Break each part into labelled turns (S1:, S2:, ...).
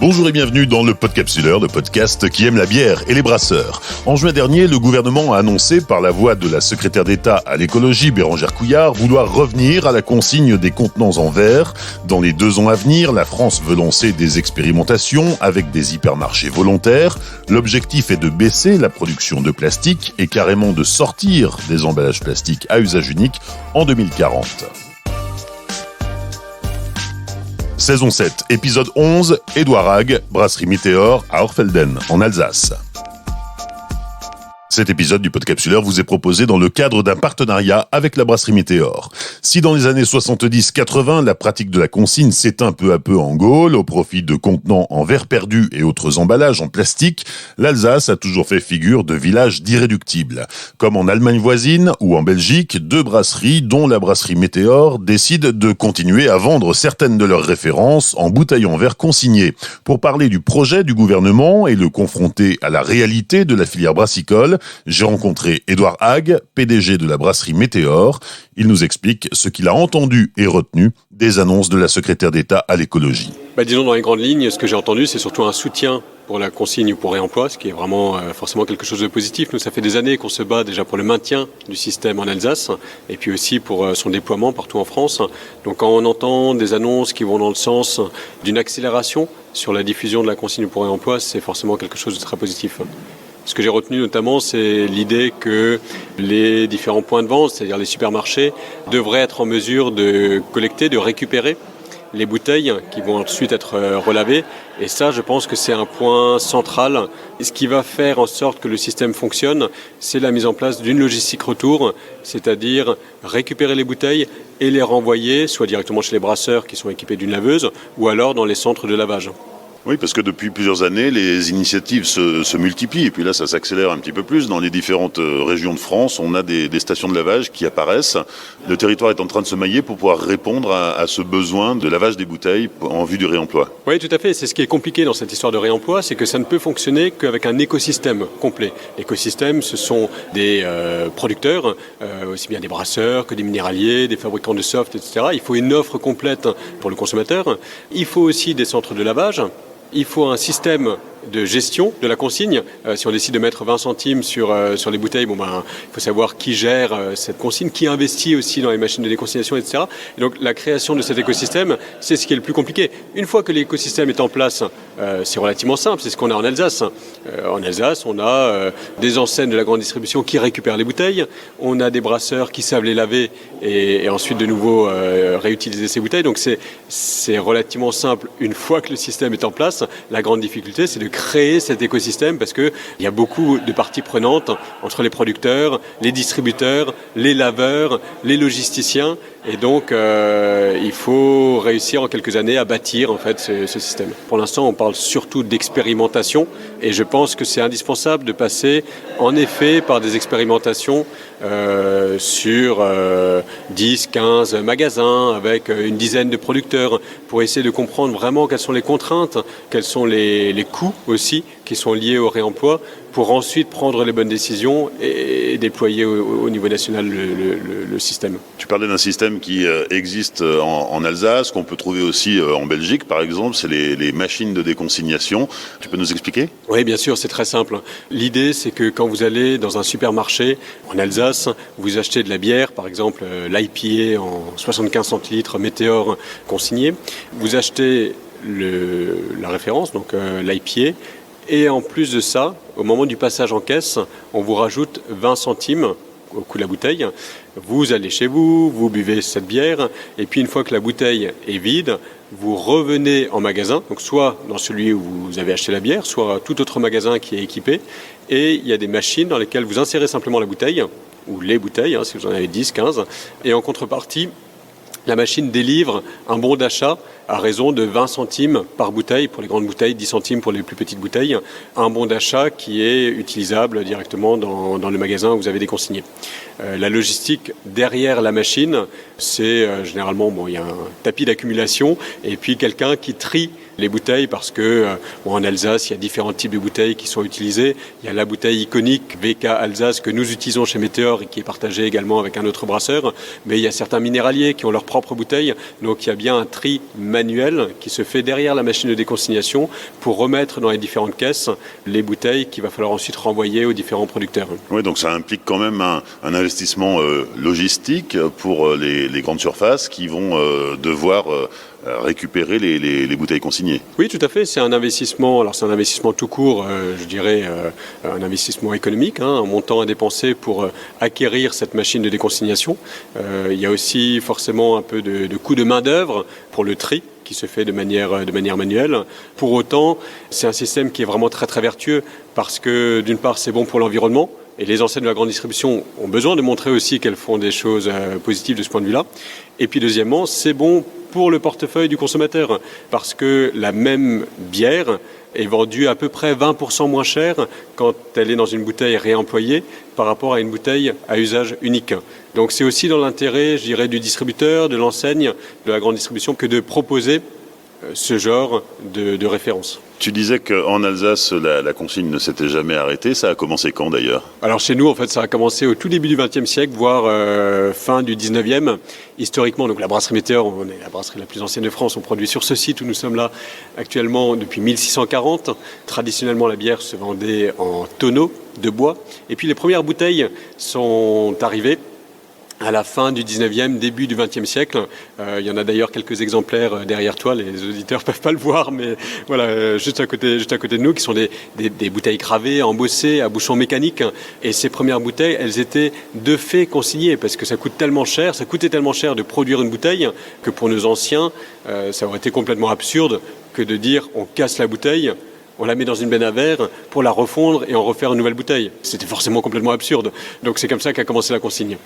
S1: Bonjour et bienvenue dans le Podcapsuleur, le podcast qui aime la bière et les brasseurs. En juin dernier, le gouvernement a annoncé par la voix de la secrétaire d'État à l'écologie, Bérengère Couillard, vouloir revenir à la consigne des contenants en verre. Dans les 2 ans à venir, la France veut lancer des expérimentations avec des hypermarchés volontaires. L'objectif est de baisser la production de plastique et carrément de sortir des emballages plastiques à usage unique en 2040. Saison 7, épisode 11, Édouard Hague, brasserie Météor à Orfelden, en Alsace. Cet épisode du Podcapsuleur vous est proposé dans le cadre d'un partenariat avec la brasserie Météor. Si dans les années 70-80, la pratique de la consigne s'éteint peu à peu en Gaule, au profit de contenants en verre perdu et autres emballages en plastique, l'Alsace a toujours fait figure de village d'irréductibles. Comme en Allemagne voisine ou en Belgique, 2 brasseries, dont la brasserie Météor, décident de continuer à vendre certaines de leurs références en bouteilles en verre consignées. Pour parler du projet du gouvernement et le confronter à la réalité de la filière brassicole, j'ai rencontré Édouard Hague, PDG de la brasserie Météor. Il nous explique ce qu'il a entendu et retenu des annonces de la secrétaire d'État à l'écologie.
S2: Disons dans les grandes lignes, ce que j'ai entendu, c'est surtout un soutien pour la consigne ou pour réemploi, ce qui est vraiment forcément quelque chose de positif. Nous, ça fait des années qu'on se bat déjà pour le maintien du système en Alsace et puis aussi pour son déploiement partout en France. Donc quand on entend des annonces qui vont dans le sens d'une accélération sur la diffusion de la consigne pour réemploi, c'est forcément quelque chose de très positif. Ce que j'ai retenu notamment, c'est l'idée que les différents points de vente, c'est-à-dire les supermarchés, devraient être en mesure de collecter, de récupérer les bouteilles qui vont ensuite être relavées. Et ça, je pense que c'est un point central. Et ce qui va faire en sorte que le système fonctionne, c'est la mise en place d'une logistique retour, c'est-à-dire récupérer les bouteilles et les renvoyer, soit directement chez les brasseurs qui sont équipés d'une laveuse, ou alors dans les centres de lavage.
S1: Oui, parce que depuis plusieurs années, les initiatives se multiplient. Et puis là, ça s'accélère un petit peu plus. Dans les différentes régions de France, on a des stations de lavage qui apparaissent. Le territoire est en train de se mailler pour pouvoir répondre à ce besoin de lavage des bouteilles en vue du réemploi.
S2: Oui, tout à fait. C'est ce qui est compliqué dans cette histoire de réemploi, c'est que ça ne peut fonctionner qu'avec un écosystème complet. L'écosystème, ce sont des producteurs, aussi bien des brasseurs que des minéraliers, des fabricants de soft, etc. Il faut une offre complète pour le consommateur. Il faut aussi des centres de lavage. Il faut un système de gestion de la consigne. Si on décide de mettre 20 centimes sur les bouteilles, il faut savoir qui gère cette consigne, qui investit aussi dans les machines de déconsignation, etc. Et donc la création de cet écosystème, c'est ce qui est le plus compliqué. Une fois que l'écosystème est en place, c'est relativement simple, c'est ce qu'on a en Alsace. En Alsace, on a des enseignes de la grande distribution qui récupèrent les bouteilles, on a des brasseurs qui savent les laver et ensuite de nouveau réutiliser ces bouteilles. Donc c'est relativement simple une fois que le système est en place. La grande difficulté, c'est de créer cet écosystème parce qu'il y a beaucoup de parties prenantes entre les producteurs, les distributeurs, les laveurs, les logisticiens. Et donc, il faut réussir en quelques années à bâtir en fait ce système. Pour l'instant, on parle surtout d'expérimentation et je pense que c'est indispensable de passer en effet par des expérimentations sur 10, 15 magasins avec une dizaine de producteurs pour essayer de comprendre vraiment quelles sont les contraintes, quels sont les coûts aussi qui sont liés au réemploi pour ensuite prendre les bonnes décisions et déployer au niveau national le système.
S1: Tu parlais d'un système qui existe en Alsace, qu'on peut trouver aussi en Belgique, par exemple, c'est les machines de déconsignation. Tu peux nous expliquer ?
S2: Oui, bien sûr, c'est très simple. L'idée, c'est que quand vous allez dans un supermarché en Alsace, vous achetez de la bière, par exemple l'IPA en 75 centilitres Météor consigné, vous achetez la référence, donc l'IPA, et en plus de ça, au moment du passage en caisse, on vous rajoute 20 centimes au coût de la bouteille. Vous allez chez vous, vous buvez cette bière, et puis une fois que la bouteille est vide, vous revenez en magasin, donc soit dans celui où vous avez acheté la bière, soit tout autre magasin qui est équipé, et il y a des machines dans lesquelles vous insérez simplement la bouteille, ou les bouteilles, si vous en avez 10, 15, et en contrepartie, la machine délivre un bon d'achat à raison de 20 centimes par bouteille pour les grandes bouteilles, 10 centimes pour les plus petites bouteilles. Un bon d'achat qui est utilisable directement dans le magasin où vous avez déconsigné. La logistique derrière la machine, c'est généralement, il y a un tapis d'accumulation et puis quelqu'un qui trie les bouteilles parce que en Alsace, il y a différents types de bouteilles qui sont utilisées. Il y a la bouteille iconique VK Alsace que nous utilisons chez Météor et qui est partagée également avec un autre brasseur. Mais il y a certains minéraliers qui ont leurs propres bouteilles. Donc il y a bien un tri manuel qui se fait derrière la machine de déconsignation pour remettre dans les différentes caisses les bouteilles qu'il va falloir ensuite renvoyer aux différents producteurs.
S1: Oui, donc ça implique quand même un investissement logistique pour les grandes surfaces qui vont devoir récupérer les bouteilles consignées.
S2: Oui, tout à fait. C'est un investissement. Alors c'est un investissement tout court, je dirais un investissement économique, un montant à dépenser pour acquérir cette machine de déconsignation. Il y a aussi forcément un peu de coût de main d'œuvre pour le tri qui se fait de manière manuelle. Pour autant, c'est un système qui est vraiment très très vertueux parce que d'une part c'est bon pour l'environnement. Et les enseignes de la grande distribution ont besoin de montrer aussi qu'elles font des choses positives de ce point de vue-là. Et puis deuxièmement, c'est bon pour le portefeuille du consommateur parce que la même bière est vendue à peu près 20% moins cher quand elle est dans une bouteille réemployée par rapport à une bouteille à usage unique. Donc c'est aussi dans l'intérêt, je dirais, du distributeur, de l'enseigne, de la grande distribution que de proposer ce genre de référence.
S1: Tu disais qu'en Alsace, la consigne ne s'était jamais arrêtée. Ça a commencé quand d'ailleurs ?
S2: Alors chez nous, en fait, ça a commencé au tout début du XXe siècle, voire fin du XIXe. Historiquement, donc la brasserie Météor, on est la brasserie la plus ancienne de France. On produit sur ce site où nous sommes là actuellement depuis 1640. Traditionnellement, la bière se vendait en tonneaux de bois. Et puis les premières bouteilles sont arrivées à la fin du 19e, début du 20e siècle. Il y en a d'ailleurs quelques exemplaires derrière toi, les auditeurs ne peuvent pas le voir, mais voilà, juste à côté de nous, qui sont des bouteilles gravées, embossées, à bouchon mécanique. Et ces premières bouteilles, elles étaient de fait consignées, parce que ça coûtait tellement cher de produire une bouteille, que pour nos anciens, ça aurait été complètement absurde que de dire on casse la bouteille, on la met dans une benne à verre pour la refondre et en refaire une nouvelle bouteille. C'était forcément complètement absurde. Donc c'est comme ça qu'a commencé la consigne.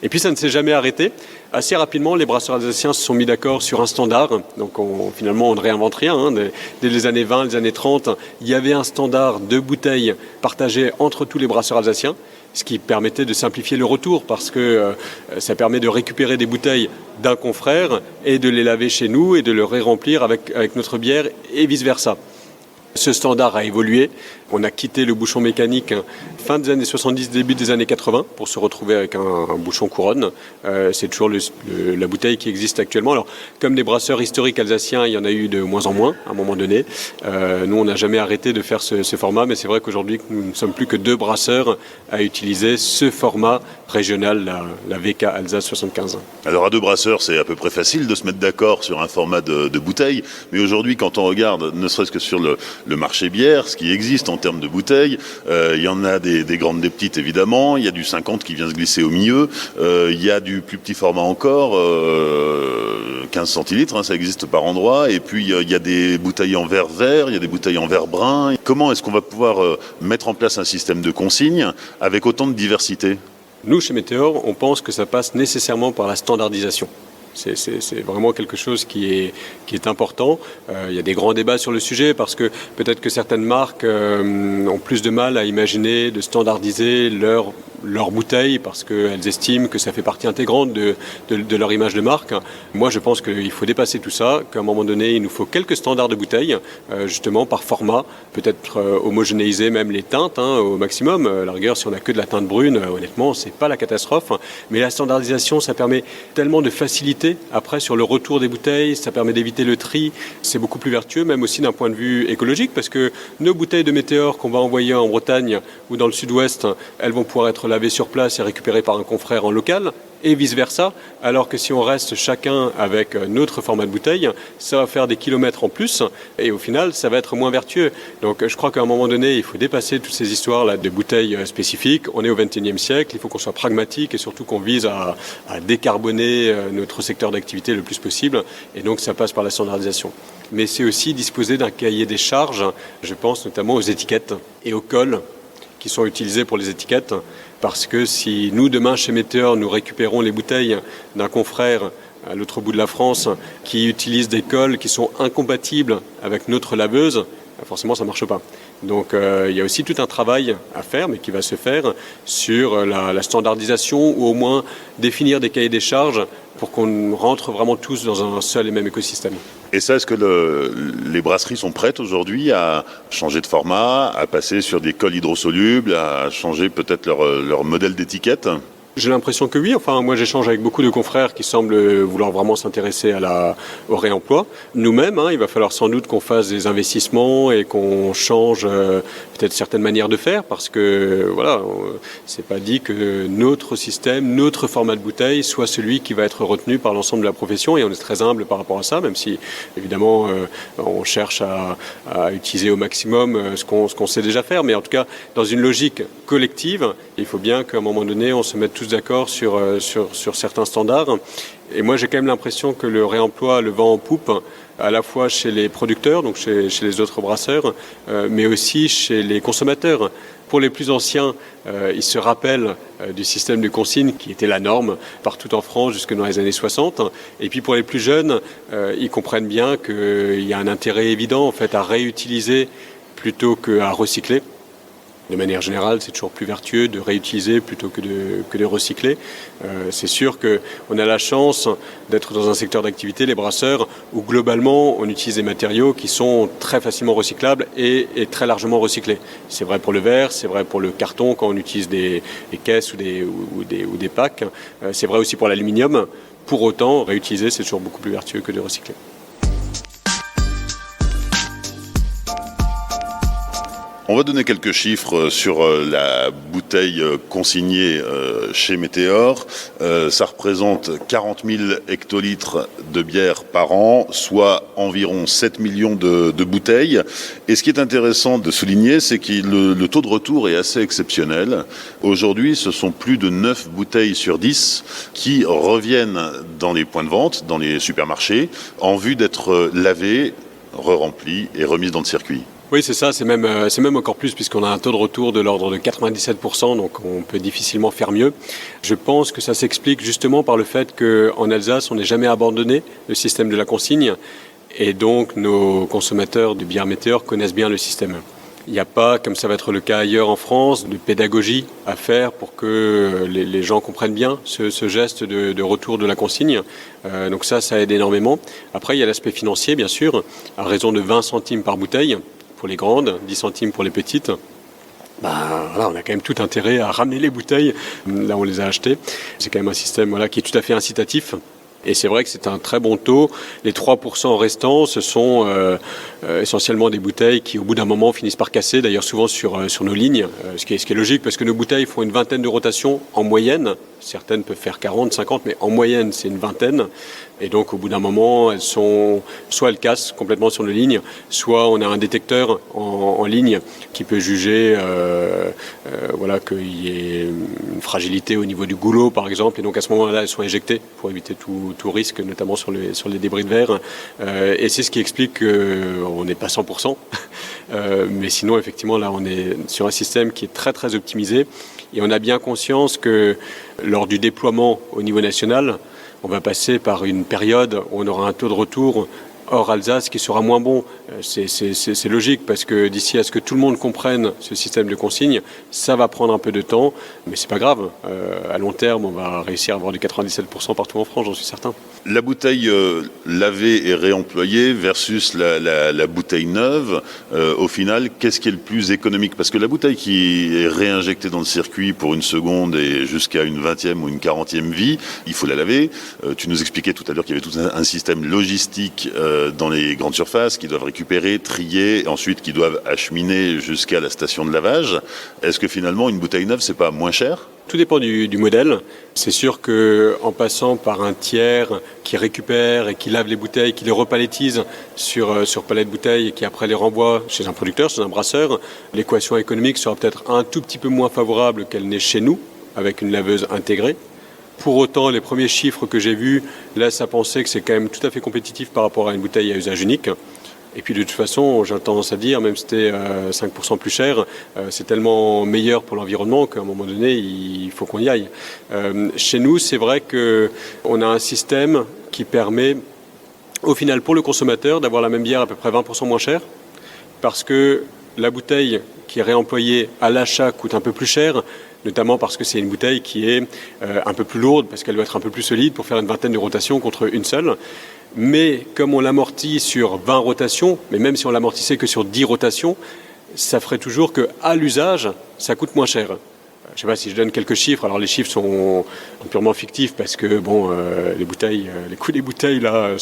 S2: Et puis ça ne s'est jamais arrêté. Assez rapidement, les brasseurs alsaciens se sont mis d'accord sur un standard. Donc finalement, on ne réinvente rien. Dès les années 20, les années 30, il y avait un standard de bouteilles partagé entre tous les brasseurs alsaciens, ce qui permettait de simplifier le retour parce que ça permet de récupérer des bouteilles d'un confrère et de les laver chez nous et de le ré-remplir avec notre bière et vice-versa. Ce standard a évolué. On a quitté le bouchon mécanique fin des années 70, début des années 80 pour se retrouver avec un bouchon couronne. C'est toujours la bouteille qui existe actuellement. Alors, comme des brasseurs historiques alsaciens, il y en a eu de moins en moins à un moment donné. Nous, on n'a jamais arrêté de faire ce format, mais c'est vrai qu'aujourd'hui, nous ne sommes plus que 2 brasseurs à utiliser ce format régional, la VK Alsace 75.
S1: Alors à 2 brasseurs, c'est à peu près facile de se mettre d'accord sur un format de bouteille, mais aujourd'hui, quand on regarde, ne serait-ce que sur le marché bière, ce qui existe en termes de bouteilles, il y en a des grandes, des petites évidemment, il y a du 50 qui vient se glisser au milieu, il y a du plus petit format encore, 15 centilitres, ça existe par endroit, et puis il y a des bouteilles en verre vert, il y a des bouteilles en verre brun. Comment est-ce qu'on va pouvoir mettre en place un système de consigne avec autant de diversité ?
S2: Nous, chez Météor, on pense que ça passe nécessairement par la standardisation. C'est vraiment quelque chose qui est important. Il y a des grands débats sur le sujet parce que peut-être que certaines marques ont plus de mal à imaginer de standardiser leurs bouteilles parce qu'elles estiment que ça fait partie intégrante de leur image de marque. Moi, je pense qu'il faut dépasser tout ça, qu'à un moment donné, il nous faut quelques standards de bouteilles, justement par format, peut-être homogénéiser même les teintes au maximum. À la rigueur, si on n'a que de la teinte brune, honnêtement, c'est pas la catastrophe. Mais la standardisation, ça permet tellement de faciliter après sur le retour des bouteilles, ça permet d'éviter le tri, c'est beaucoup plus vertueux, même aussi d'un point de vue écologique, parce que nos bouteilles de Météor qu'on va envoyer en Bretagne ou dans le sud-ouest, elles vont pouvoir être lavées sur place et récupérées par un confrère en local, et vice-versa, alors que si on reste chacun avec notre format de bouteille, ça va faire des kilomètres en plus, et au final, ça va être moins vertueux. Donc je crois qu'à un moment donné, il faut dépasser toutes ces histoires-là de bouteilles spécifiques. On est au XXIe siècle, il faut qu'on soit pragmatique et surtout qu'on vise à décarboner notre secteur d'activité le plus possible, et donc ça passe par la standardisation. Mais c'est aussi disposer d'un cahier des charges, je pense notamment aux étiquettes et aux cols qui sont utilisés pour les étiquettes, parce que si nous, demain, chez Météor, nous récupérons les bouteilles d'un confrère à l'autre bout de la France qui utilise des cols qui sont incompatibles avec notre laveuse, forcément, ça ne marche pas. Donc, il y a aussi tout un travail à faire, mais qui va se faire sur la standardisation ou au moins définir des cahiers des charges pour qu'on rentre vraiment tous dans un seul et même écosystème.
S1: Et ça, est-ce que les brasseries sont prêtes aujourd'hui à changer de format, à passer sur des cols hydrosolubles, à changer peut-être leur modèle d'étiquette ?
S2: J'ai l'impression que oui. Enfin, moi, j'échange avec beaucoup de confrères qui semblent vouloir vraiment s'intéresser au réemploi. Nous-mêmes, il va falloir sans doute qu'on fasse des investissements et qu'on change peut-être certaines manières de faire parce que, voilà, c'est pas dit que notre système, notre format de bouteille soit celui qui va être retenu par l'ensemble de la profession et on est très humble par rapport à ça, même si, évidemment, on cherche à utiliser au maximum ce qu'on sait déjà faire. Mais en tout cas, dans une logique collective, il faut bien qu'à un moment donné, on se mette tous d'accord sur certains standards. Et moi, j'ai quand même l'impression que le réemploi le vent en poupe, à la fois chez les producteurs, donc chez les autres brasseurs, mais aussi chez les consommateurs. Pour les plus anciens, ils se rappellent du système de consigne qui était la norme partout en France jusque dans les années 60. Et puis pour les plus jeunes, ils comprennent bien qu'il y a un intérêt évident en fait, à réutiliser plutôt qu'à recycler. De manière générale, c'est toujours plus vertueux de réutiliser plutôt que de recycler. C'est sûr qu'on a la chance d'être dans un secteur d'activité, les brasseurs, où globalement on utilise des matériaux qui sont très facilement recyclables et très largement recyclés. C'est vrai pour le verre, c'est vrai pour le carton quand on utilise des caisses ou des packs. C'est vrai aussi pour l'aluminium. Pour autant, réutiliser, c'est toujours beaucoup plus vertueux que de recycler.
S1: On va donner quelques chiffres sur la bouteille consignée chez Météor. Ça représente 40 000 hectolitres de bière par an, soit environ 7 millions de bouteilles. Et ce qui est intéressant de souligner, c'est que le taux de retour est assez exceptionnel. Aujourd'hui, ce sont plus de 9 bouteilles sur 10 qui reviennent dans les points de vente, dans les supermarchés, en vue d'être lavées, re-remplies et remises dans le circuit.
S2: Oui, c'est ça, c'est même encore plus puisqu'on a un taux de retour de l'ordre de 97%, donc on peut difficilement faire mieux. Je pense que ça s'explique justement par le fait qu'en Alsace, on n'est jamais abandonné le système de la consigne et donc nos consommateurs de bière Météor connaissent bien le système. Il n'y a pas, comme ça va être le cas ailleurs en France, de pédagogie à faire pour que les gens comprennent bien ce geste de retour de la consigne. Donc ça aide énormément. Après, il y a l'aspect financier, bien sûr, à raison de 20 centimes par bouteille pour les grandes, 10 centimes pour les petites. Voilà, on a quand même tout intérêt à ramener les bouteilles là où on les a achetées. C'est quand même un système qui est tout à fait incitatif. Et c'est vrai que c'est un très bon taux. Les 3% restants, ce sont essentiellement des bouteilles qui, au bout d'un moment, finissent par casser. D'ailleurs, souvent sur nos lignes, ce qui est logique, parce que nos bouteilles font une vingtaine de rotations en moyenne. Certaines peuvent faire 40, 50, mais en moyenne, c'est une vingtaine. Et donc, au bout d'un moment, soit elles cassent complètement sur nos lignes, soit on a un détecteur en ligne qui peut juger qu'il y ait une fragilité au niveau du goulot, par exemple. Et donc, à ce moment-là, elles sont éjectées pour éviter tout risque, notamment sur les débris de verre. Et c'est ce qui explique qu'on n'est pas 100%. Mais sinon, effectivement, là, on est sur un système qui est très, très optimisé. Et on a bien conscience que lors du déploiement au niveau national, on va passer par une période où on aura un taux de retour hors Alsace qui sera moins bon. C'est logique parce que d'ici à ce que tout le monde comprenne ce système de consigne, ça va prendre un peu de temps, mais c'est pas grave. À long terme, on va réussir à avoir du 97% partout en France, j'en suis certain.
S1: La bouteille lavée et réemployée versus la bouteille neuve, au final, qu'est-ce qui est le plus économique ? Parce que la bouteille qui est réinjectée dans le circuit pour une seconde et jusqu'à une 20e ou une 40e vie, il faut la laver. Tu nous expliquais tout à l'heure qu'il y avait tout un système logistique dans les grandes surfaces qui doivent récupérer, trier, et ensuite qui doivent acheminer jusqu'à la station de lavage. Est-ce que finalement, une bouteille neuve, c'est pas moins cher ?
S2: Tout dépend du modèle. C'est sûr qu'en passant par un tiers qui récupère et qui lave les bouteilles, qui les repaletise sur palette de bouteilles et qui après les renvoie chez un producteur, chez un brasseur, l'équation économique sera peut-être un tout petit peu moins favorable qu'elle n'est chez nous, avec une laveuse intégrée. Pour autant, les premiers chiffres que j'ai vus laissent à penser que c'est quand même tout à fait compétitif par rapport à une bouteille à usage unique. Et puis de toute façon, j'ai tendance à dire, même si c'était 5% plus cher, c'est tellement meilleur pour l'environnement qu'à un moment donné, il faut qu'on y aille. Chez nous, c'est vrai qu'on a un système qui permet, au final, pour le consommateur, d'avoir la même bière à peu près 20% moins chère, parce que la bouteille qui est réemployée à l'achat coûte un peu plus cher, notamment parce que c'est une bouteille qui est un peu plus lourde, parce qu'elle doit être un peu plus solide pour faire une vingtaine de rotations contre une seule. Mais comme on l'amortit sur 20 rotations, mais même si on l'amortissait que sur 10 rotations, ça ferait toujours qu'à l'usage, ça coûte moins cher. Je ne sais pas si je donne quelques chiffres. Alors les chiffres sont purement fictifs parce que les coûts des bouteilles là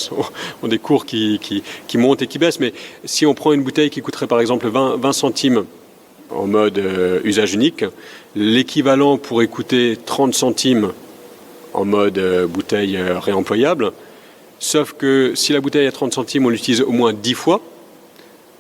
S2: ont des cours qui montent et qui baissent. Mais si on prend une bouteille qui coûterait par exemple 20 centimes en mode usage unique, l'équivalent pourrait coûter 30 centimes en mode bouteille réemployable. Sauf que si la bouteille à 30 centimes, on l'utilise au moins 10 fois,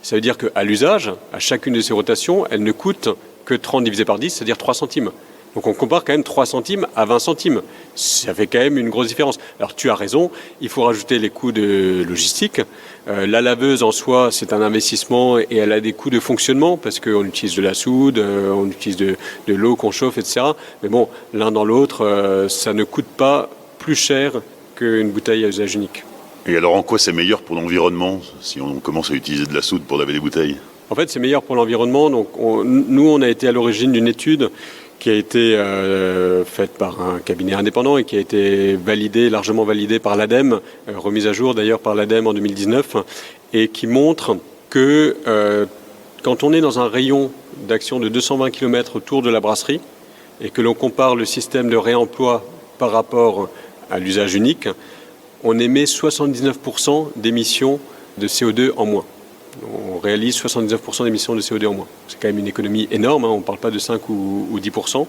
S2: ça veut dire qu'à l'usage, à chacune de ces rotations, elle ne coûte que 30 divisé par 10, c'est-à-dire 3 centimes. Donc on compare quand même 3 centimes à 20 centimes. Ça fait quand même une grosse différence. Alors tu as raison, il faut rajouter les coûts de logistique. La laveuse en soi, c'est un investissement et elle a des coûts de fonctionnement parce qu'on utilise de la soude, on utilise de l'eau qu'on chauffe, etc. Mais bon, l'un dans l'autre, ça ne coûte pas plus cher qu'une bouteille à usage unique.
S1: Et alors en quoi c'est meilleur pour l'environnement si on commence à utiliser de la soude pour laver les bouteilles ?
S2: En fait, c'est meilleur pour l'environnement. Donc, nous, on a été à l'origine d'une étude qui a été faite par un cabinet indépendant et qui a été largement validée par l'ADEME, remise à jour d'ailleurs par l'ADEME en 2019, et qui montre que quand on est dans un rayon d'action de 220 km autour de la brasserie et que l'on compare le système de réemploi par rapport à l'usage unique, on émet 79% d'émissions de CO2 en moins. On réalise 79% d'émissions de CO2 en moins. C'est quand même une économie énorme, on ne parle pas de 5 ou 10%.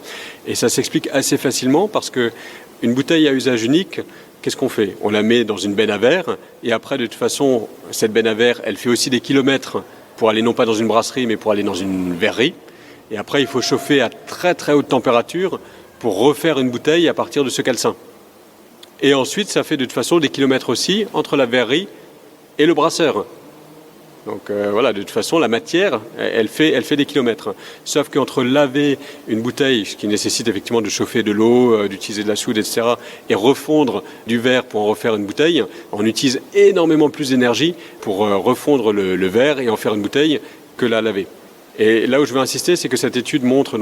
S2: Et ça s'explique assez facilement parce qu'une bouteille à usage unique, qu'est-ce qu'on fait ? On la met dans une benne à verre et après, de toute façon, cette benne à verre, elle fait aussi des kilomètres pour aller non pas dans une brasserie, mais pour aller dans une verrerie. Et après, il faut chauffer à très très haute température pour refaire une bouteille à partir de ce calcin. Et ensuite, ça fait de toute façon des kilomètres aussi entre la verrerie et le brasseur. Donc de toute façon, la matière, elle fait des kilomètres. Sauf qu'entre laver une bouteille, ce qui nécessite effectivement de chauffer de l'eau, d'utiliser de la soude, etc., et refondre du verre pour en refaire une bouteille, on utilise énormément plus d'énergie pour refondre le verre et en faire une bouteille que la laver. Et là où je veux insister, c'est que cette étude montre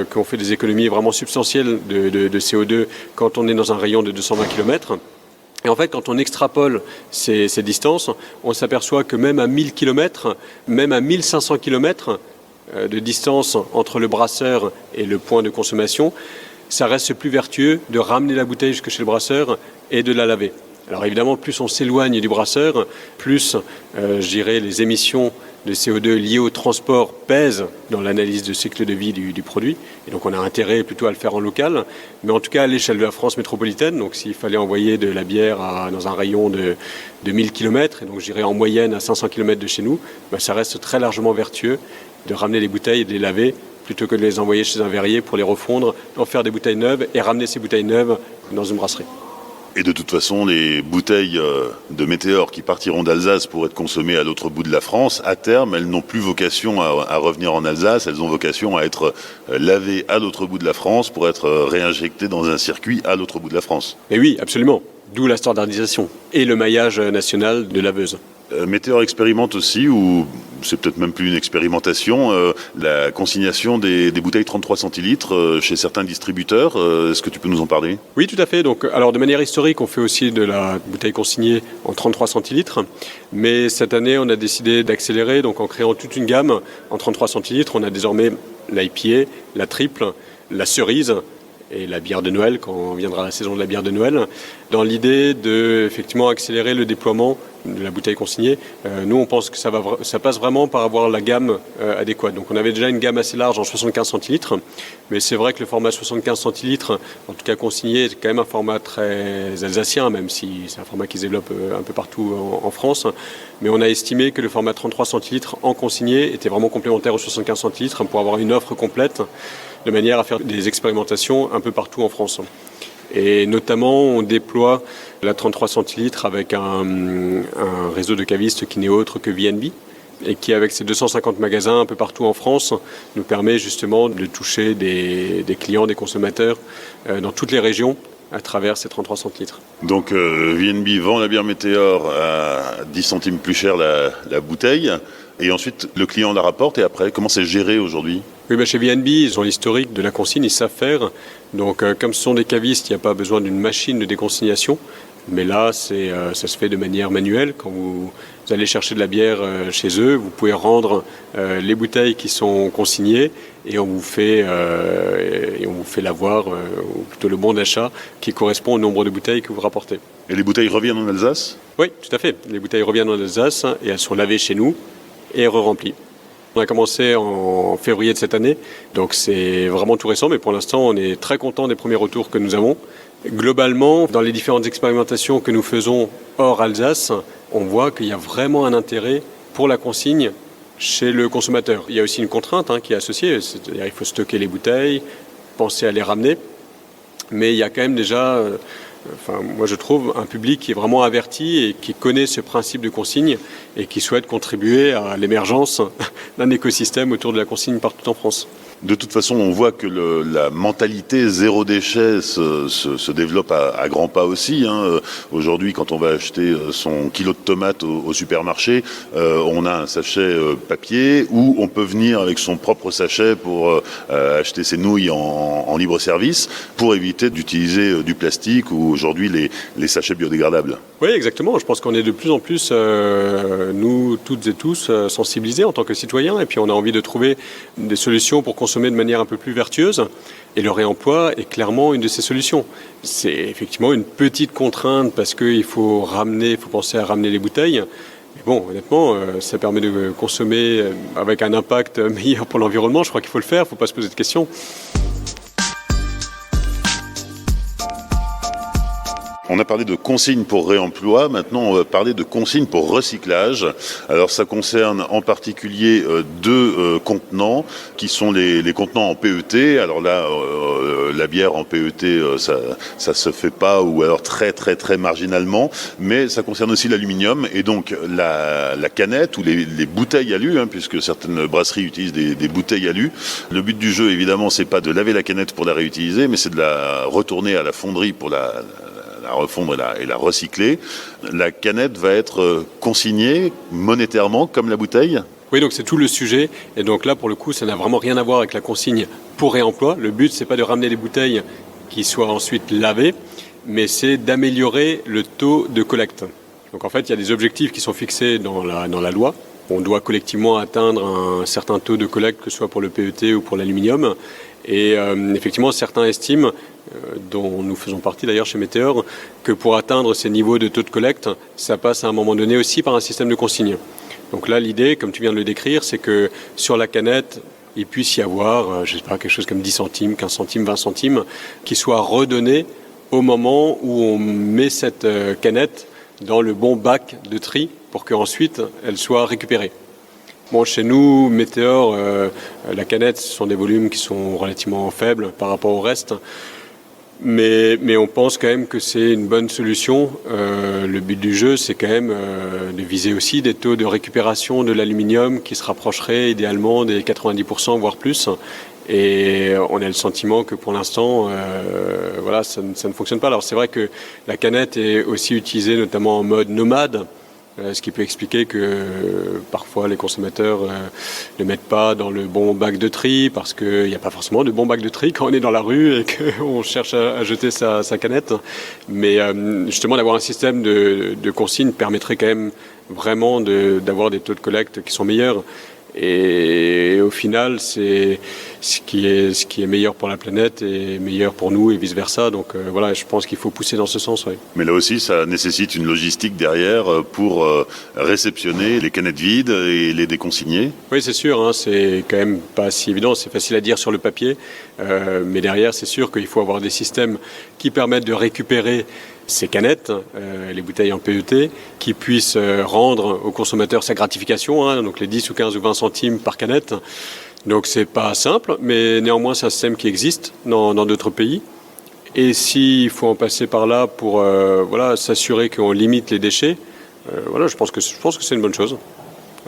S2: qu'on fait des économies vraiment substantielles de CO2 quand on est dans un rayon de 220 km. Et en fait, quand on extrapole ces distances, on s'aperçoit que même à 1000 km, même à 1500 km de distance entre le brasseur et le point de consommation, ça reste plus vertueux de ramener la bouteille jusque chez le brasseur et de la laver. Alors évidemment, plus on s'éloigne du brasseur, plus, les émissions de CO2 liées au transport pèsent dans l'analyse de cycle de vie du produit. Et donc on a intérêt plutôt à le faire en local. Mais en tout cas, à l'échelle de la France métropolitaine, donc s'il fallait envoyer de la bière dans un rayon de 1000 km, et donc j'irais en moyenne à 500 km de chez nous, ça reste très largement vertueux de ramener les bouteilles et de les laver plutôt que de les envoyer chez un verrier pour les refondre, en faire des bouteilles neuves et ramener ces bouteilles neuves dans une brasserie.
S1: Et de toute façon, les bouteilles de Météor qui partiront d'Alsace pour être consommées à l'autre bout de la France, à terme, elles n'ont plus vocation à revenir en Alsace, elles ont vocation à être lavées à l'autre bout de la France pour être réinjectées dans un circuit à l'autre bout de la France.
S2: Et oui, absolument. D'où la standardisation et le maillage national de laveuses.
S1: Météor expérimente aussi, ou c'est peut-être même plus une expérimentation, la consignation des bouteilles 33 centilitres chez certains distributeurs. Est-ce que tu peux nous en parler ?
S2: Oui, tout à fait. Donc, alors, de manière historique, on fait aussi de la bouteille consignée en 33 centilitres. Mais cette année, on a décidé d'accélérer, donc en créant toute une gamme en 33 centilitres. On a désormais l'IPA, la triple, la cerise et la bière de Noël, quand viendra la saison de la bière de Noël, dans l'idée de effectivement accélérer le déploiement de la bouteille consignée. Nous, on pense que ça passe vraiment par avoir la gamme adéquate. Donc, on avait déjà une gamme assez large en 75 centilitres, mais c'est vrai que le format 75 centilitres, en tout cas consigné, est quand même un format très alsacien, même si c'est un format qui se développe un peu partout en France. Mais on a estimé que le format 33 centilitres en consigné était vraiment complémentaire au 75 centilitres pour avoir une offre complète, de manière à faire des expérimentations un peu partout en France. Et notamment, on déploie la 33 centilitres avec un réseau de cavistes qui n'est autre que VNB et qui, avec ses 250 magasins un peu partout en France, nous permet justement de toucher des clients, des consommateurs dans toutes les régions à travers ces 33 centilitres.
S1: Donc VNB vend la bière Météor à 10 centimes plus cher la bouteille, et ensuite le client la rapporte, et après, comment c'est géré aujourd'hui ?
S2: Oui, chez VNB, ils ont l'historique de la consigne, ils savent faire. Donc, comme ce sont des cavistes, il n'y a pas besoin d'une machine de déconsignation. Mais là, ça se fait de manière manuelle. Quand vous allez chercher de la bière chez eux, vous pouvez rendre les bouteilles qui sont consignées et on vous fait l'avoir, ou plutôt le bon d'achat qui correspond au nombre de bouteilles que vous rapportez.
S1: Et les bouteilles reviennent en Alsace ?
S2: Oui, tout à fait. Les bouteilles reviennent en Alsace et elles sont lavées chez nous et re-remplies. On a commencé en février de cette année, donc c'est vraiment tout récent, mais pour l'instant, on est très content des premiers retours que nous avons. Globalement, dans les différentes expérimentations que nous faisons hors Alsace, on voit qu'il y a vraiment un intérêt pour la consigne chez le consommateur. Il y a aussi une contrainte qui est associée, c'est-à-dire il faut stocker les bouteilles, penser à les ramener, mais il y a quand même déjà, moi je trouve, un public qui est vraiment averti et qui connaît ce principe de consigne et qui souhaite contribuer à l'émergence d'un écosystème autour de la consigne partout en France.
S1: De toute façon, on voit que la mentalité zéro déchet se développe à grands pas aussi. Aujourd'hui, quand on va acheter son kilo de tomates au supermarché, on a un sachet papier où on peut venir avec son propre sachet pour acheter ses nouilles en libre service pour éviter d'utiliser du plastique ou aujourd'hui les sachets biodégradables.
S2: Oui, exactement. Je pense qu'on est de plus en plus, nous toutes et tous, sensibilisés en tant que citoyens et puis on a envie de trouver des solutions pour consommer de manière un peu plus vertueuse. Et le réemploi est clairement une de ces solutions. C'est effectivement une petite contrainte parce qu'il faut penser à ramener les bouteilles. Mais bon, honnêtement, ça permet de consommer avec un impact meilleur pour l'environnement. Je crois qu'il faut le faire, il ne faut pas se poser de questions.
S1: On a parlé de consignes pour réemploi, maintenant on va parler de consignes pour recyclage. Alors ça concerne en particulier deux contenants qui sont les contenants en PET. Alors là, la bière en PET, ça se fait pas ou alors très très très marginalement, mais ça concerne aussi l'aluminium et donc la canette ou les bouteilles alu, puisque certaines brasseries utilisent des bouteilles alu. Le but du jeu évidemment c'est pas de laver la canette pour la réutiliser, mais c'est de la retourner à la fonderie pour la refondre et la recycler. La canette va être consignée monétairement comme la bouteille ?
S2: Oui, donc c'est tout le sujet. Et donc là, pour le coup, ça n'a vraiment rien à voir avec la consigne pour réemploi. Le but, c'est pas de ramener les bouteilles qui soient ensuite lavées, mais c'est d'améliorer le taux de collecte. Donc en fait, il y a des objectifs qui sont fixés dans la loi. On doit collectivement atteindre un certain taux de collecte, que ce soit pour le PET ou pour l'aluminium. Et effectivement, certains estiment, dont nous faisons partie d'ailleurs chez Meteor, que pour atteindre ces niveaux de taux de collecte, ça passe à un moment donné aussi par un système de consigne. Donc là, l'idée, comme tu viens de le décrire, c'est que sur la canette, il puisse y avoir, quelque chose comme 10 centimes, 15 centimes, 20 centimes, qui soient redonnés au moment où on met cette canette dans le bon bac de tri pour qu'ensuite elle soit récupérée. Bon, chez nous, Meteor, la canette, ce sont des volumes qui sont relativement faibles par rapport au reste. Mais on pense quand même que c'est une bonne solution. Le but du jeu, c'est quand même de viser aussi des taux de récupération de l'aluminium qui se rapprocheraient idéalement des 90%, voire plus. Et on a le sentiment que pour l'instant, ça ne fonctionne pas. Alors c'est vrai que la canette est aussi utilisée notamment en mode nomade. Ce qui peut expliquer que parfois les consommateurs ne mettent pas dans le bon bac de tri parce qu'il n'y a pas forcément de bon bac de tri quand on est dans la rue et qu'on cherche à jeter sa canette. Mais justement, d'avoir un système de consigne permettrait quand même vraiment d'avoir des taux de collecte qui sont meilleurs. Et au final, c'est ce qui est meilleur pour la planète et meilleur pour nous et vice-versa. Donc je pense qu'il faut pousser dans ce sens. Oui.
S1: Mais là aussi, ça nécessite une logistique derrière pour réceptionner les canettes vides et les déconsigner.
S2: Oui, c'est sûr. C'est quand même pas si évident. C'est facile à dire sur le papier. Mais derrière, c'est sûr qu'il faut avoir des systèmes qui permettent de récupérer ces canettes, les bouteilles en PET, qui puissent rendre au consommateur sa gratification, donc les 10 ou 15 ou 20 centimes par canette. Donc c'est pas simple, mais néanmoins c'est un système qui existe dans d'autres pays. Et s'il faut en passer par là pour s'assurer qu'on limite les déchets, je pense que c'est une bonne chose.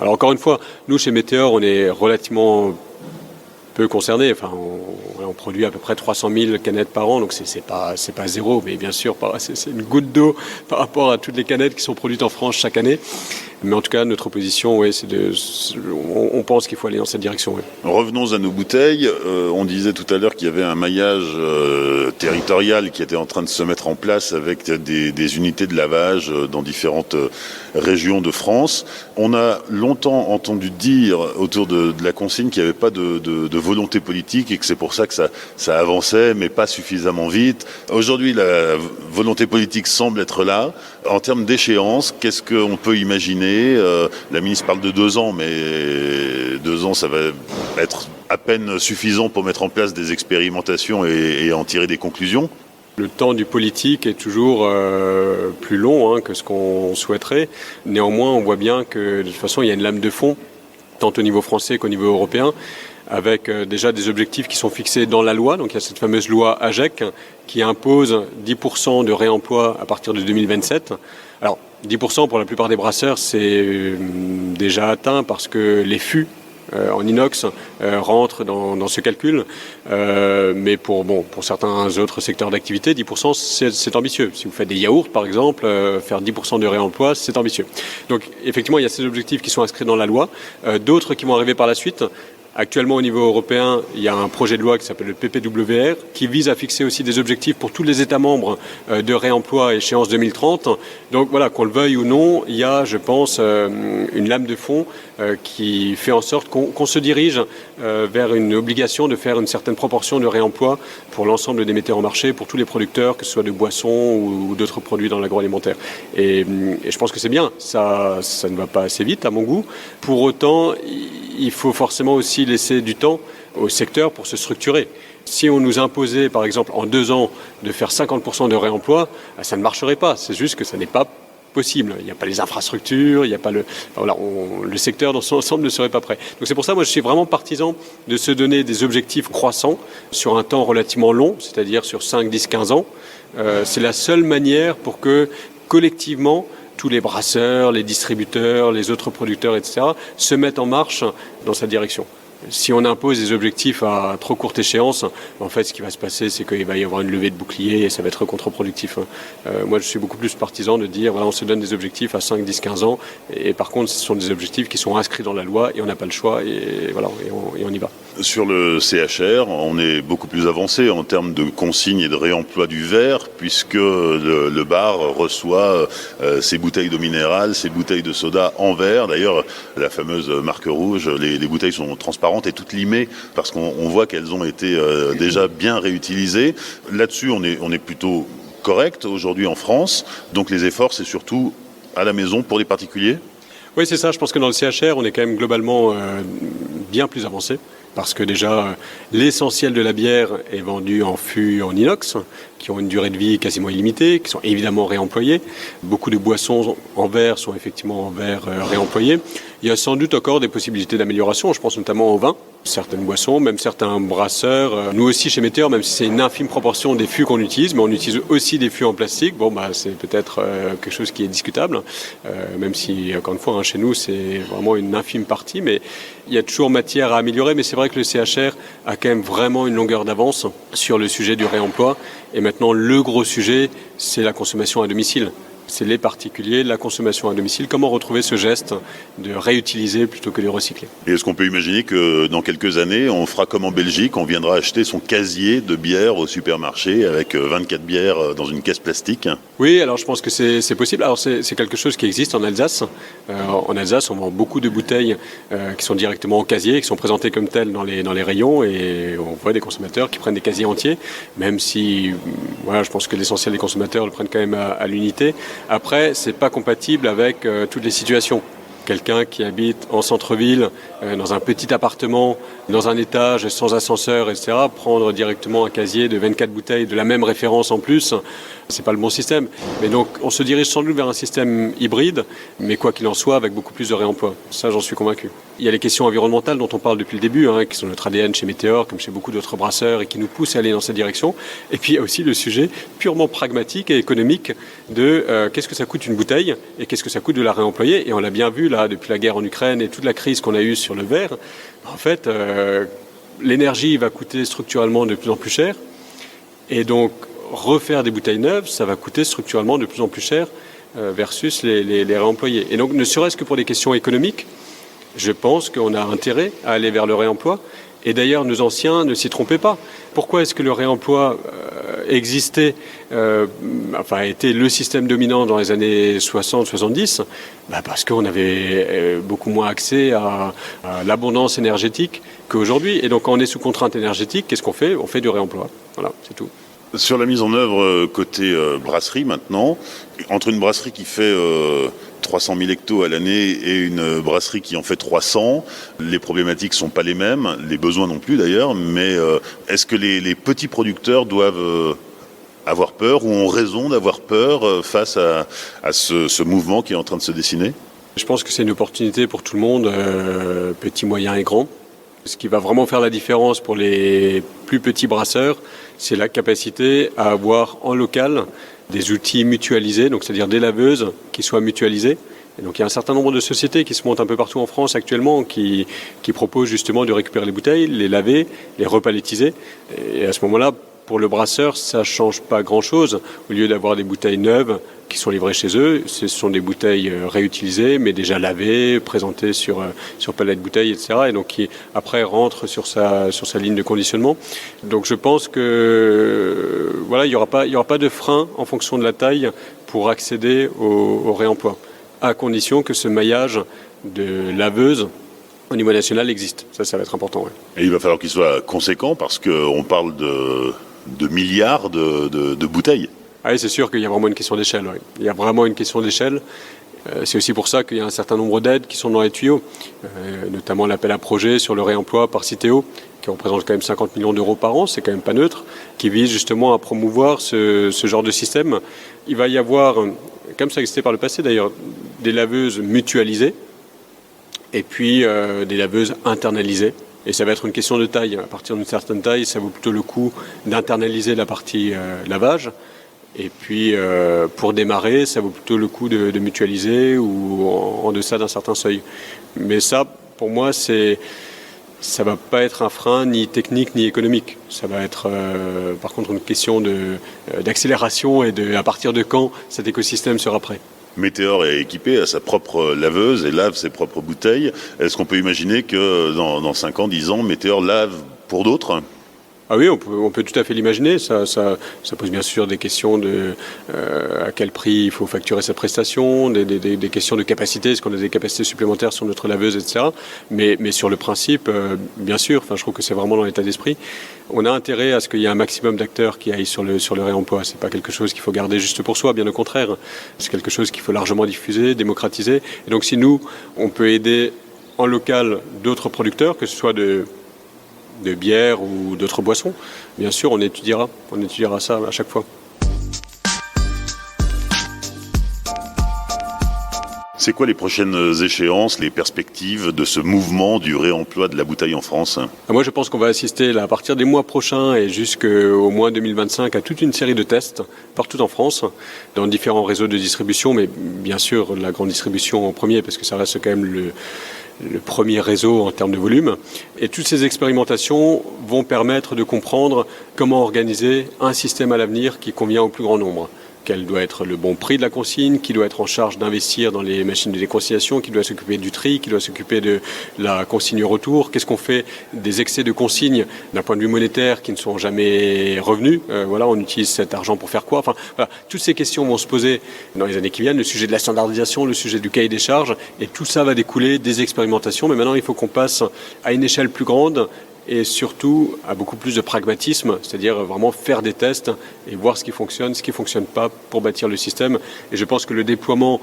S2: Alors encore une fois, nous chez Meteor, on est relativement peu concernés. On produit à peu près 300 000 canettes par an, donc c'est pas zéro, mais bien sûr, c'est une goutte d'eau par rapport à toutes les canettes qui sont produites en France chaque année. Mais en tout cas, notre position, ouais, on pense qu'il faut aller dans cette direction. Ouais.
S1: Revenons à nos bouteilles. On disait tout à l'heure qu'il y avait un maillage territorial qui était en train de se mettre en place avec des unités de lavage dans différentes régions de France. On a longtemps entendu dire autour de la consigne qu'il n'y avait pas de volonté politique et que c'est pour ça que ça avançait, mais pas suffisamment vite. Aujourd'hui, la volonté politique semble être là. En termes d'échéance, qu'est-ce qu'on peut imaginer ? La ministre parle de 2 ans, mais 2 ans, ça va être à peine suffisant pour mettre en place des expérimentations et en tirer des conclusions.
S2: Le temps du politique est toujours plus long que ce qu'on souhaiterait. Néanmoins, on voit bien que de toute façon, il y a une lame de fond, tant au niveau français qu'au niveau européen, avec déjà des objectifs qui sont fixés dans la loi. Donc il y a cette fameuse loi AGEC qui impose 10% de réemploi à partir de 2027. Alors 10% pour la plupart des brasseurs, c'est déjà atteint parce que les fûts en inox rentrent dans ce calcul. Mais pour certains autres secteurs d'activité, 10% c'est ambitieux. Si vous faites des yaourts par exemple, faire 10% de réemploi, c'est ambitieux. Donc effectivement, il y a ces objectifs qui sont inscrits dans la loi. D'autres qui vont arriver par la suite. Actuellement, au niveau européen, il y a un projet de loi qui s'appelle le PPWR qui vise à fixer aussi des objectifs pour tous les États membres de réemploi à échéance 2030. Donc voilà, qu'on le veuille ou non, il y a, je pense, une lame de fond qui fait en sorte qu'on se dirige vers une obligation de faire une certaine proportion de réemploi pour l'ensemble des metteurs en marché, pour tous les producteurs, que ce soit de boissons ou d'autres produits dans l'agroalimentaire. Et je pense que c'est bien. Ça ne va pas assez vite, à mon goût. Pour autant, il faut forcément aussi laisser du temps au secteur pour se structurer. Si on nous imposait, par exemple, en 2 ans, de faire 50% de réemploi, ça ne marcherait pas. C'est juste que ça n'est pas possible. Il n'y a pas les infrastructures, il n'y a pas le secteur dans son ensemble ne serait pas prêt. Donc c'est pour ça, moi, je suis vraiment partisan de se donner des objectifs croissants sur un temps relativement long, c'est-à-dire sur 5, 10, 15 ans. C'est la seule manière pour que, collectivement, tous les brasseurs, les distributeurs, les autres producteurs, etc., se mettent en marche dans cette direction. Si on impose des objectifs à trop courte échéance, en fait, ce qui va se passer, c'est qu'il va y avoir une levée de bouclier et ça va être contre-productif. Moi, je suis beaucoup plus partisan de dire, voilà, on se donne des objectifs à 5, 10, 15 ans. Et par contre, ce sont des objectifs qui sont inscrits dans la loi et on n'a pas le choix et voilà, et on y va.
S1: Sur le CHR, on est beaucoup plus avancé en termes de consigne et de réemploi du verre, puisque le bar reçoit ses bouteilles d'eau minérale, ses bouteilles de soda en verre. D'ailleurs, la fameuse marque rouge, les bouteilles sont transparentes et toutes limées parce qu'on voit qu'elles ont été déjà bien réutilisées. Là-dessus, on est plutôt correct aujourd'hui en France. Donc les efforts, c'est surtout à la maison pour les particuliers.
S2: Oui, c'est ça. Je pense que dans le CHR, on est quand même globalement bien plus avancé. Parce que déjà, l'essentiel de la bière est vendu en fûts en inox, qui ont une durée de vie quasiment illimitée, qui sont évidemment réemployés. Beaucoup de boissons en verre sont effectivement en verre réemployés. Il y a sans doute encore des possibilités d'amélioration, je pense notamment au vin. Certaines boissons, même certains brasseurs. Nous aussi, chez Meteor, même si c'est une infime proportion des fûts qu'on utilise, mais on utilise aussi des fûts en plastique. C'est peut-être quelque chose qui est discutable, même si, encore une fois, chez nous, c'est vraiment une infime partie. Mais il y a toujours matière à améliorer, mais c'est vrai que le CHR a quand même vraiment une longueur d'avance sur le sujet du réemploi. Et maintenant, le gros sujet, c'est la consommation à domicile. C'est les particuliers, la consommation à domicile. Comment retrouver ce geste de réutiliser plutôt que de recycler ?
S1: Et est-ce qu'on peut imaginer que dans quelques années, on fera comme en Belgique, on viendra acheter son casier de bière au supermarché avec 24 bières dans une caisse plastique ?
S2: Oui, alors je pense que c'est possible. Alors c'est quelque chose qui existe en Alsace. En Alsace, on vend beaucoup de bouteilles qui sont directement au casier, qui sont présentées comme telles dans les rayons et on voit des consommateurs qui prennent des casiers entiers, même si je pense que l'essentiel des consommateurs le prennent quand même à l'unité. Après, c'est pas compatible avec toutes les situations. Quelqu'un qui habite en centre-ville, dans un petit appartement, dans un étage, sans ascenseur, etc., prendre directement un casier de 24 bouteilles de la même référence en plus, c'est pas le bon système. Mais donc, on se dirige sans doute vers un système hybride, mais quoi qu'il en soit, avec beaucoup plus de réemploi. Ça, j'en suis convaincu. Il y a les questions environnementales dont on parle depuis le début, qui sont notre ADN chez Meteor, comme chez beaucoup d'autres brasseurs, et qui nous poussent à aller dans cette direction. Et puis, il y a aussi le sujet purement pragmatique et économique de qu'est-ce que ça coûte une bouteille et qu'est-ce que ça coûte de la réemployer. Et on l'a bien vu, là, depuis la guerre en Ukraine et toute la crise qu'on a eue sur le verre. En fait, l'énergie va coûter structurellement de plus en plus cher. Et donc, refaire des bouteilles neuves, ça va coûter structurellement de plus en plus cher versus les réemployés. Et donc, ne serait-ce que pour des questions économiques, je pense qu'on a intérêt à aller vers le réemploi. Et d'ailleurs, nos anciens ne s'y trompaient pas. Pourquoi est-ce que le réemploi existait, était le système dominant dans les années 60-70 ? Parce qu'on avait beaucoup moins accès à l'abondance énergétique qu'aujourd'hui. Et donc, quand on est sous contrainte énergétique, qu'est-ce qu'on fait ? On fait du réemploi. Voilà, c'est tout.
S1: Sur la mise en œuvre côté brasserie maintenant, entre une brasserie qui fait 300 000 hectos à l'année et une brasserie qui en fait 300, les problématiques sont pas les mêmes, les besoins non plus d'ailleurs, mais est-ce que les petits producteurs doivent avoir peur ou ont raison d'avoir peur face à ce mouvement qui est en train de se dessiner ?
S2: Je pense que c'est une opportunité pour tout le monde, petits, moyens et grands. Ce qui va vraiment faire la différence pour les plus petits brasseurs, c'est la capacité à avoir en local des outils mutualisés, donc c'est-à-dire des laveuses qui soient mutualisées. Et donc il y a un certain nombre de sociétés qui se montent un peu partout en France actuellement qui proposent justement de récupérer les bouteilles, les laver, les repalettiser. Et à ce moment-là, pour le brasseur, ça ne change pas grand-chose. Au lieu d'avoir des bouteilles neuves qui sont livrées chez eux, ce sont des bouteilles réutilisées, mais déjà lavées, présentées sur palette bouteilles, etc. Et donc qui, après, rentrent sur sa ligne de conditionnement. Donc je pense que il n'y aura pas de frein en fonction de la taille pour accéder au réemploi, à condition que ce maillage de laveuses au niveau national existe. Ça va être important. Ouais.
S1: Et il va falloir qu'il soit conséquent parce qu'on parle de milliards de bouteilles.
S2: Oui, c'est sûr qu'il y a vraiment une question d'échelle. Ouais. Il y a vraiment une question d'échelle. C'est aussi pour ça qu'il y a un certain nombre d'aides qui sont dans les tuyaux, notamment l'appel à projet sur le réemploi par Citeo, qui représente quand même 50 millions d'euros par an, c'est quand même pas neutre, qui vise justement à promouvoir ce genre de système. Il va y avoir, comme ça existait par le passé d'ailleurs, des laveuses mutualisées et puis des laveuses internalisées. Et ça va être une question de taille. À partir d'une certaine taille, ça vaut plutôt le coup d'internaliser la partie lavage. Et puis, pour démarrer, ça vaut plutôt le coup de mutualiser ou en deçà d'un certain seuil. Mais ça, pour moi, ça ne va pas être un frein ni technique ni économique. Ça va être, par contre, une question d'accélération et à partir de quand cet écosystème sera prêt.
S1: Météor est équipé à sa propre laveuse et lave ses propres bouteilles. Est-ce qu'on peut imaginer que dans 5 ans, 10 ans, Météor lave pour d'autres ?
S2: Ah oui, on peut tout à fait l'imaginer. Ça pose bien sûr des questions de à quel prix il faut facturer sa prestation, des questions de capacité, est-ce qu'on a des capacités supplémentaires sur notre laveuse, etc. Mais sur le principe, bien sûr, je trouve que c'est vraiment dans l'état d'esprit. On a intérêt à ce qu'il y ait un maximum d'acteurs qui aillent sur le réemploi. C'est pas quelque chose qu'il faut garder juste pour soi, bien au contraire. C'est quelque chose qu'il faut largement diffuser, démocratiser. Et donc si nous, on peut aider en local d'autres producteurs, que ce soit de bière ou d'autres boissons, bien sûr, on étudiera ça à chaque fois.
S1: C'est quoi les prochaines échéances, les perspectives de ce mouvement du réemploi de la bouteille en France ?
S2: Moi, je pense qu'on va assister à partir des mois prochains et jusqu'au mois 2025 à toute une série de tests partout en France, dans différents réseaux de distribution, mais bien sûr la grande distribution en premier, parce que ça reste quand même le premier réseau en termes de volume. Et toutes ces expérimentations vont permettre de comprendre comment organiser un système à l'avenir qui convient au plus grand nombre. Quel doit être le bon prix de la consigne, qui doit être en charge d'investir dans les machines de déconsignation, qui doit s'occuper du tri, qui doit s'occuper de la consigne retour. Qu'est-ce qu'on fait des excès de consignes d'un point de vue monétaire qui ne sont jamais revenus ? On utilise cet argent pour faire quoi ? Toutes ces questions vont se poser dans les années qui viennent. Le sujet de la standardisation, le sujet du cahier des charges, et tout ça va découler des expérimentations. Mais maintenant, il faut qu'on passe à une échelle plus grande et surtout à beaucoup plus de pragmatisme, c'est-à-dire vraiment faire des tests et voir ce qui fonctionne, ce qui ne fonctionne pas pour bâtir le système. Et je pense que le déploiement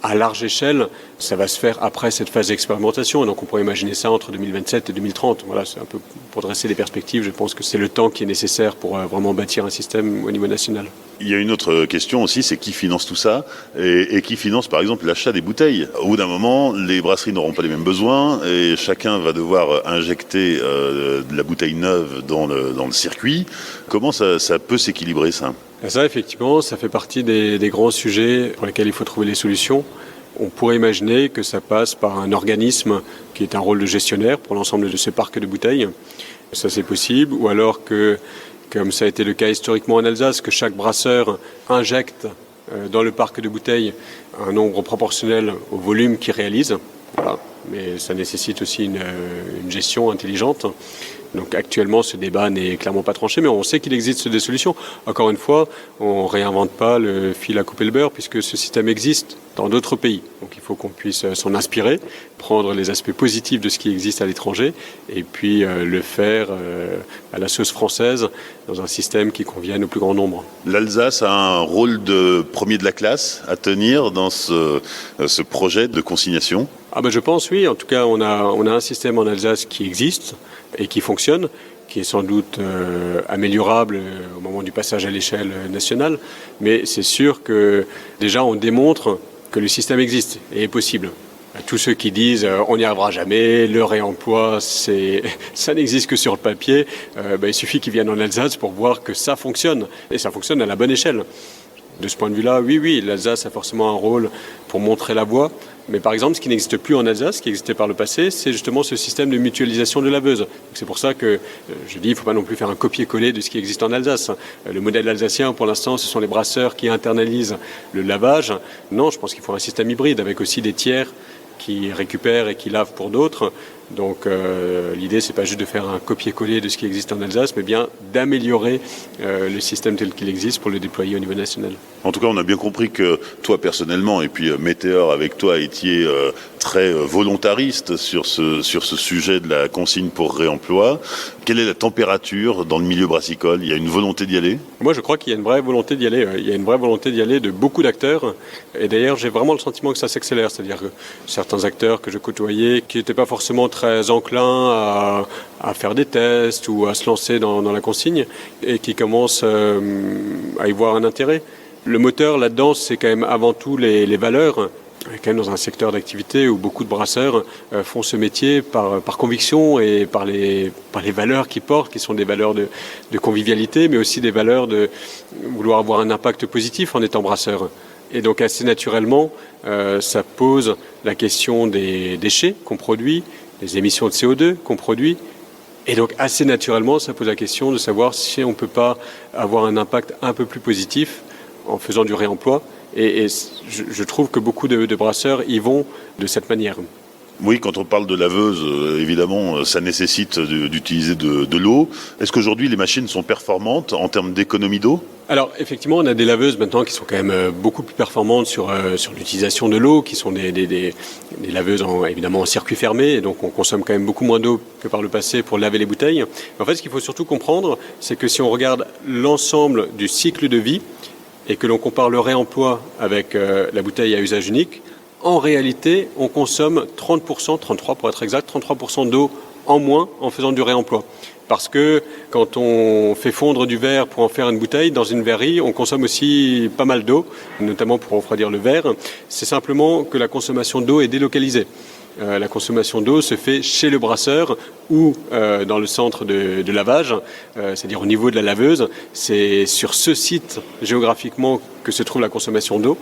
S2: à large échelle, ça va se faire après cette phase d'expérimentation. Donc on pourrait imaginer ça entre 2027 et 2030. Voilà, c'est un peu pour dresser des perspectives. Je pense que c'est le temps qui est nécessaire pour vraiment bâtir un système au niveau national.
S1: Il y a une autre question aussi, c'est qui finance tout ça et qui finance par exemple l'achat des bouteilles. Au bout d'un moment, les brasseries n'auront pas les mêmes besoins et chacun va devoir injecter de la bouteille neuve dans le circuit. Comment ça peut s'équilibrer ça ?
S2: Ça, effectivement, ça fait partie des grands sujets pour lesquels il faut trouver les solutions. On pourrait imaginer que ça passe par un organisme qui est un rôle de gestionnaire pour l'ensemble de ce parc de bouteilles. Ça, c'est possible. Ou alors que, comme ça a été le cas historiquement en Alsace, que chaque brasseur injecte dans le parc de bouteilles un nombre proportionnel au volume qu'ils réalisent. Voilà. Mais ça nécessite aussi une gestion intelligente. Donc actuellement, ce débat n'est clairement pas tranché, mais on sait qu'il existe des solutions. Encore une fois, on ne réinvente pas le fil à couper le beurre, puisque ce système existe dans d'autres pays. Donc il faut qu'on puisse s'en inspirer, prendre les aspects positifs de ce qui existe à l'étranger, et puis le faire à la sauce française, dans un système qui convienne au plus grand nombre.
S1: L'Alsace a un rôle de premier de la classe à tenir dans ce projet de consignation ?
S2: Je pense oui. En tout cas, on a un système en Alsace qui existe et qui fonctionne, qui est sans doute améliorable au moment du passage à l'échelle nationale. Mais c'est sûr que déjà on démontre que le système existe et est possible. Tous ceux qui disent on n'y arrivera jamais, le réemploi, ça n'existe que sur le papier, il suffit qu'ils viennent en Alsace pour voir que ça fonctionne. Et ça fonctionne à la bonne échelle. De ce point de vue-là, oui, l'Alsace a forcément un rôle pour montrer la voie. Mais par exemple, ce qui n'existe plus en Alsace, ce qui existait par le passé, c'est justement ce système de mutualisation de laveuses. C'est pour ça que je dis, il ne faut pas non plus faire un copier-coller de ce qui existe en Alsace. Le modèle alsacien, pour l'instant, ce sont les brasseurs qui internalisent le lavage. Non, je pense qu'il faut un système hybride avec aussi des tiers qui récupèrent et qui lavent pour d'autres. Donc l'idée, c'est pas juste de faire un copier-coller de ce qui existe en Alsace, mais bien d'améliorer le système tel qu'il existe pour le déployer au niveau national.
S1: En tout cas, on a bien compris que toi personnellement, et puis Météor avec toi, étiez très volontariste sur ce sujet de la consigne pour réemploi. Quelle est la température dans le milieu brassicole ? Il y a une volonté d'y aller ?
S2: Moi, je crois qu'il y a une vraie volonté d'y aller. Il y a une vraie volonté d'y aller de beaucoup d'acteurs. Et d'ailleurs, j'ai vraiment le sentiment que ça s'accélère. C'est-à-dire que certains acteurs que je côtoyais, qui n'étaient pas forcément très enclins à faire des tests ou à se lancer dans la consigne, et qui commencent à y voir un intérêt. Le moteur là-dedans, c'est quand même avant tout les valeurs. Quand même dans un secteur d'activité où beaucoup de brasseurs font ce métier par conviction et par les valeurs qu'ils portent, qui sont des valeurs de convivialité, mais aussi des valeurs de vouloir avoir un impact positif en étant brasseur. Et donc assez naturellement, ça pose la question des déchets qu'on produit, des émissions de CO2 qu'on produit. Et donc assez naturellement, ça pose la question de savoir si on ne peut pas avoir un impact un peu plus positif en faisant du réemploi. Et je trouve que beaucoup de brasseurs y vont de cette manière.
S1: Oui, quand on parle de laveuse, évidemment, ça nécessite d'utiliser de l'eau. Est-ce qu'aujourd'hui, les machines sont performantes en termes d'économie d'eau ?
S2: Alors, effectivement, on a des laveuses maintenant qui sont quand même beaucoup plus performantes sur l'utilisation de l'eau, qui sont des laveuses évidemment en circuit fermé, et donc on consomme quand même beaucoup moins d'eau que par le passé pour laver les bouteilles. En fait, ce qu'il faut surtout comprendre, c'est que si on regarde l'ensemble du cycle de vie, et que l'on compare le réemploi avec la bouteille à usage unique, en réalité, on consomme 30%, 33% pour être exact, 33% d'eau en moins en faisant du réemploi. Parce que quand on fait fondre du verre pour en faire une bouteille, dans une verrerie, on consomme aussi pas mal d'eau, notamment pour refroidir le verre. C'est simplement que la consommation d'eau est délocalisée. La consommation d'eau se fait chez le brasseur ou dans le centre de lavage, c'est-à-dire au niveau de la laveuse. C'est sur ce site géographiquement que se trouve la consommation d'eau,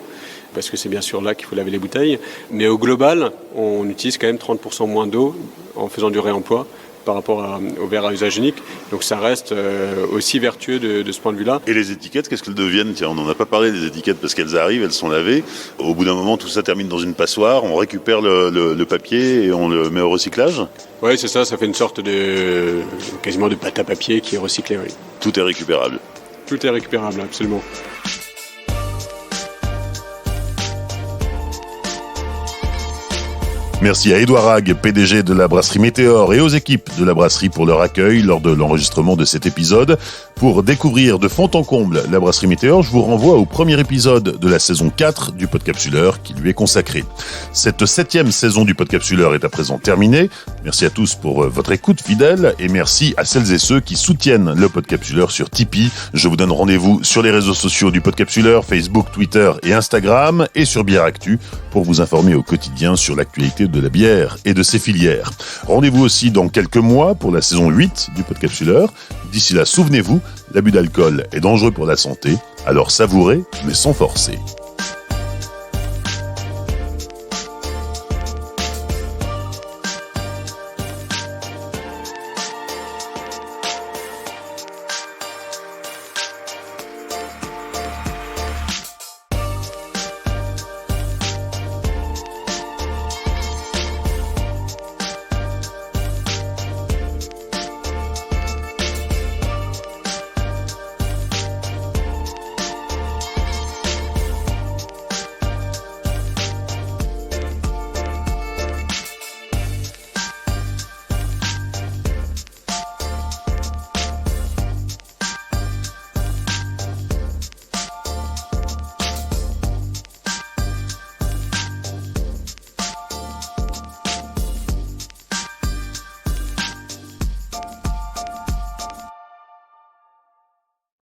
S2: parce que c'est bien sûr là qu'il faut laver les bouteilles. Mais au global, on utilise quand même 30% moins d'eau en faisant du réemploi par rapport au verre à usage unique. Donc ça reste aussi vertueux de ce point de vue-là.
S1: Et les étiquettes, qu'est-ce qu'elles deviennent ? Tiens, on n'en a pas parlé des étiquettes parce qu'elles arrivent, elles sont lavées. Au bout d'un moment, tout ça termine dans une passoire, on récupère le papier et on le met au recyclage ?
S2: Oui, c'est ça fait une sorte quasiment de pâte à papier qui est recyclée. Oui.
S1: Tout est récupérable ?
S2: Tout est récupérable, absolument.
S1: Merci à Édouard Hague, PDG de la brasserie Météor, et aux équipes de la brasserie pour leur accueil lors de l'enregistrement de cet épisode. Pour découvrir de fond en comble la brasserie Météor, je vous renvoie au premier épisode de la saison 4 du Podcapsuleur qui lui est consacré. Cette 7e saison du Podcapsuleur est à présent terminée. Merci à tous pour votre écoute fidèle et merci à celles et ceux qui soutiennent le Podcapsuleur sur Tipeee. Je vous donne rendez-vous sur les réseaux sociaux du Podcapsuleur, Facebook, Twitter et Instagram, et sur Bière Actu pour vous informer au quotidien sur l'actualité de la bière et de ses filières. Rendez-vous aussi dans quelques mois pour la saison 8 du Podcapsuleur. D'ici là, souvenez-vous, l'abus d'alcool est dangereux pour la santé, alors savourez, mais sans forcer.